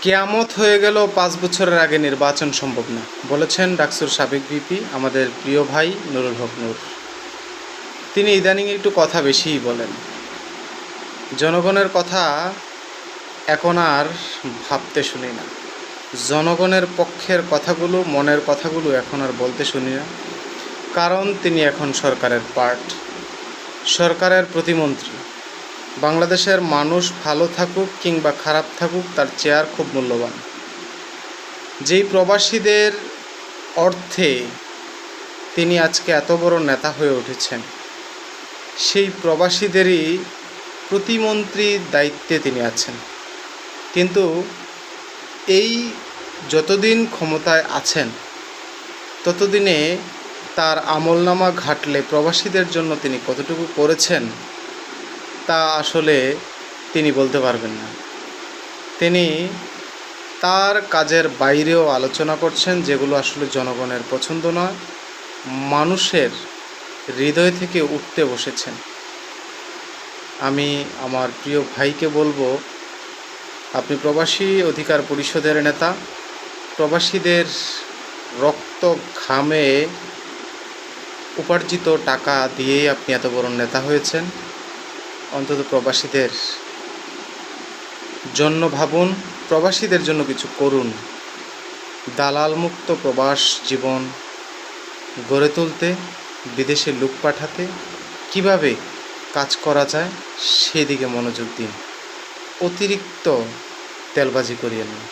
কেয়ামত হয়ে গেল, 5 বছরের আগে নির্বাচন সম্ভব না, বলেছেন ডাকসুর সাবেক ভিপি আমাদের প্রিয় ভাই নুরুল হক নূর। তিনি ইদানিং একটু কথা বেশিই বলেন। জনগণের কথা এখন আর ভাবতে শুনি না, জনগণের পক্ষের কথাগুলো, মনের কথাগুলো এখন আর বলতে শুনি না। কারণ তিনি এখন সরকারের পার্ট, সরকারের প্রতিমন্ত্রী। বাংলাদেশের মানুষ ভালো থাকুক কিংবা খারাপ থাকুক, তার চেয়ার খুব মূল্যবান। যেই প্রবাসীদের অর্থে তিনি আজকে এত বড় নেতা হয়ে উঠেছেন, সেই প্রবাসীদেরই প্রতিমন্ত্রীর দায়িত্বে তিনি আছেন। কিন্তু এই যতদিন ক্ষমতায় আছেন, ততদিনে তার আমলনামা ঘাটলে প্রবাসীদের জন্য তিনি কতটুকু করেছেন তা আসলে তিনি বলতে পারবেন না। তিনি তার কাজের বাইরেও আলোচনা করছেন, যেগুলো আসলে জনগণের পছন্দ নয়, মানুষের হৃদয় থেকে উঠতে বসেছেন। আমি আমার প্রিয় ভাইকে বলবো, আপনি প্রবাসী অধিকার পরিষদের নেতা, প্রবাসীদের রক্ত ঘামে উপার্জিত টাকা দিয়েই আপনি এত বড় নেতা হয়েছেন। অন্তত প্রবাসীদের জন্য ভাবুন, প্রবাসীদের জন্য কিছু করুন। দালাল মুক্ত প্রবাস জীবন গড়ে তুলতে, বিদেশে লোক পাঠাতে কিভাবে কাজ করা যায় সেদিকে মনোযোগ দিন, অতিরিক্ত তেলবাজি করিয়েন না।